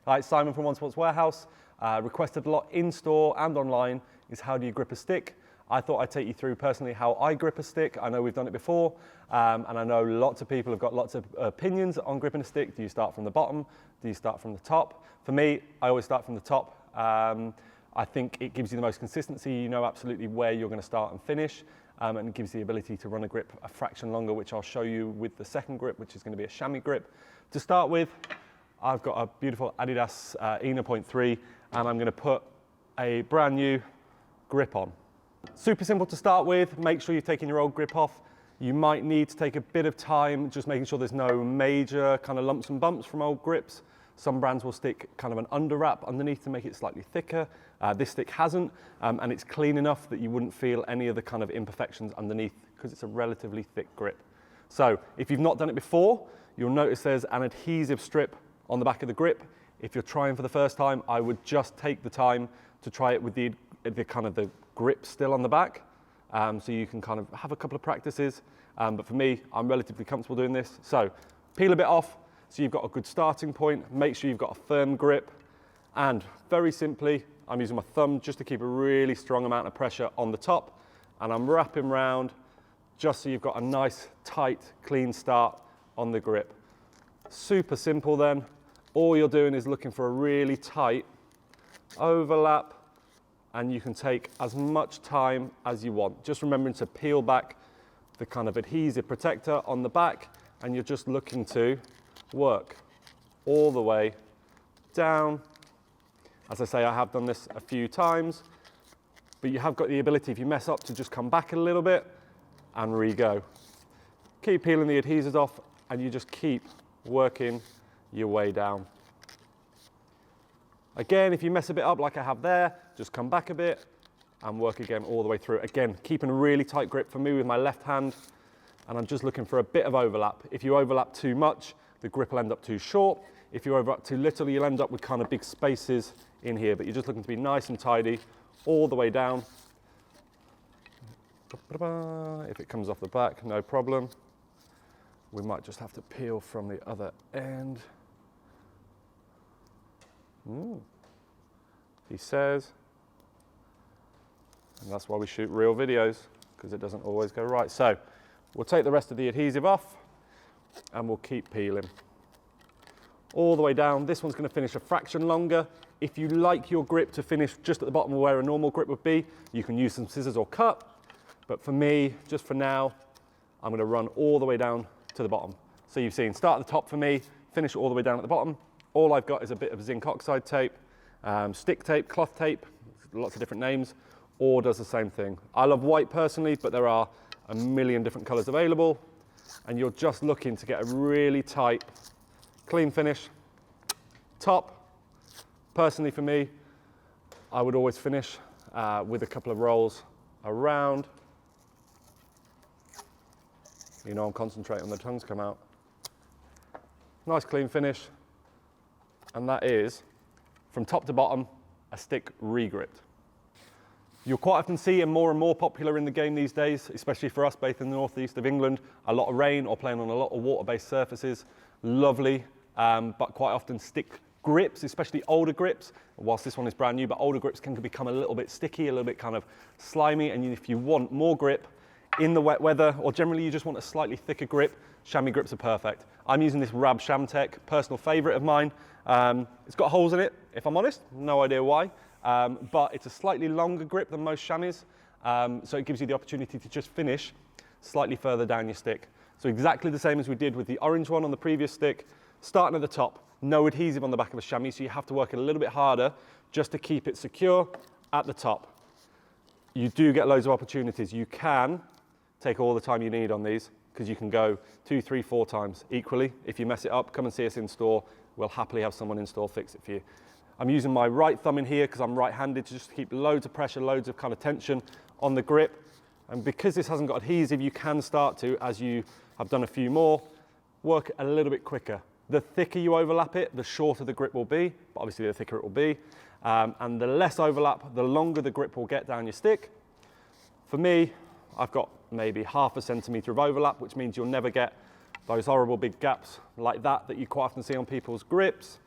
Hi, it's Simon from One Sports Warehouse. Requested a lot in store and online is how do you grip a stick? I thought I'd take you through personally how I grip a stick. I know we've done it before, and I know lots of people have got lots of opinions on gripping a stick. Do you start from the bottom? Do you start from the top? For me, I always start from the top. I think it gives you the most consistency. You know absolutely where you're going to start and finish, and it gives the ability to run a grip a fraction longer, which I'll show you with the second grip, which is going to be a chamois grip. To start with, I've got a beautiful Adidas ENA Point 3, and I'm going to put a brand new grip on. Super simple to start with. Make sure you've taken your old grip off. You might need to take a bit of time just making sure there's no major kind of lumps and bumps from old grips. Some brands will stick kind of an under wrap underneath to make it slightly thicker. This stick hasn't, and it's clean enough that you wouldn't feel any of the kind of imperfections underneath because it's a relatively thick grip. So if you've not done it before, you'll notice there's an adhesive strip on the back of the grip. If you're trying for the first time, I would just take the time to try it with the kind of the grip still on the back, so you can kind of have a couple of practices. But for me, I'm relatively comfortable doing this. So peel a bit off so you've got a good starting point. Make sure you've got a firm grip, and very simply, I'm using my thumb just to keep a really strong amount of pressure on the top, and I'm wrapping round just so you've got a nice, tight, clean start on the grip. Super simple then. All you're doing is looking for a really tight overlap, and you can take as much time as you want. Just remembering to peel back the kind of adhesive protector on the back, and you're just looking to work all the way down. As I say, I have done this a few times, but you have got the ability, if you mess up, to just come back a little bit and re-go. Keep peeling the adhesives off, and you just keep working your way down. Again, if you mess a bit up like I have there, just come back a bit and work again all the way through. Again, keeping a really tight grip for me with my left hand, and I'm just looking for a bit of overlap. If you overlap too much, the grip will end up too short. If you overlap too little, you'll end up with kind of big spaces in here, but you're just looking to be nice and tidy all the way down. If it comes off the back, no problem. We might just have to peel from the other end. He says, and that's why we shoot real videos, because it doesn't always go right. So we'll take the rest of the adhesive off, and we'll keep peeling all the way down. This one's going to finish a fraction longer. If you like your grip to finish just at the bottom of where a normal grip would be, you can use some scissors or cut. But for me, just for now, I'm going to run all the way down to the bottom. So you've seen start at the top for me, finish all the way down at the bottom. All I've got is a bit of zinc oxide tape, stick tape, cloth tape, lots of different names, or does the same thing. I love white personally, but there are a million different colors available, and you're just looking to get a really tight, clean finish. Top, personally for me, I would always finish with a couple of rolls around. You know I'm concentrating on the tongues come out. Nice clean finish, and that is, from top to bottom, a stick re-gripped. You'll quite often see him more and more popular in the game these days, especially for us based in the northeast of England. A lot of rain or playing on a lot of water-based surfaces. Lovely, but quite often stick grips, especially older grips. Whilst this one is brand new, but older grips can become a little bit sticky, a little bit kind of slimy, and if you want more grip in the wet weather, or generally you just want a slightly thicker grip, chamois grips are perfect. I'm using this Rab Shamtech, personal favorite of mine. It's got holes in it, if I'm honest, no idea why, but it's a slightly longer grip than most chamois, so it gives you the opportunity to just finish slightly further down your stick. So exactly the same as we did with the orange one on the previous stick, starting at the top, no adhesive on the back of a chamois, so you have to work a little bit harder just to keep it secure at the top. You do get loads of opportunities. You can take all the time you need on these, because you can go 2, 3, 4 times equally. If you mess it up, come and see us in store. We'll happily have someone in store fix it for you. I'm using my right thumb in here because I'm right-handed to just keep loads of pressure, loads of kind of tension on the grip. And because this hasn't got adhesive, you can start to, as you have done a few more, work a little bit quicker. The thicker you overlap it, the shorter the grip will be, but obviously the thicker it will be. And the less overlap, the longer the grip will get down your stick. For me, I've got maybe ½ a centimetre of overlap, which means you'll never get those horrible big gaps like that you quite often see on people's grips.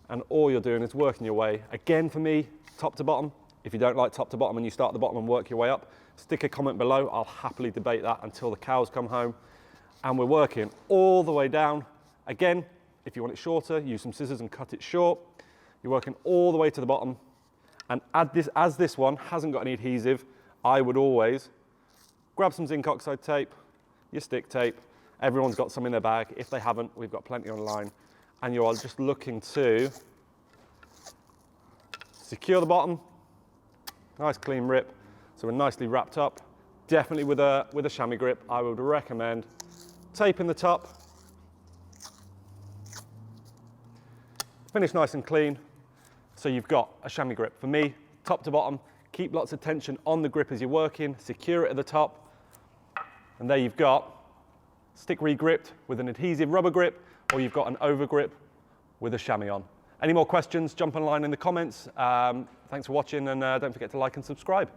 and all you're doing is working your way. Again, for me, top to bottom. If you don't like top to bottom and you start at the bottom and work your way up, stick a comment below. I'll happily debate that until the cows come home. And we're working all the way down. Again, if you want it shorter, use some scissors and cut it short. You're working all the way to the bottom. And as this one hasn't got any adhesive, I would always grab some zinc oxide tape, your stick tape. Everyone's got some in their bag. If they haven't, we've got plenty online. And you are just looking to secure the bottom. Nice clean rip. So we're nicely wrapped up. Definitely with a chamois grip, I would recommend taping the top. Finish nice and clean. So you've got a chamois grip. For me, top to bottom, keep lots of tension on the grip as you're working, secure it at the top. And there you've got stick re-gripped with an adhesive rubber grip, or you've got an over grip with a chamois on. Any more questions, jump online in the comments. Thanks for watching, and don't forget to like and subscribe.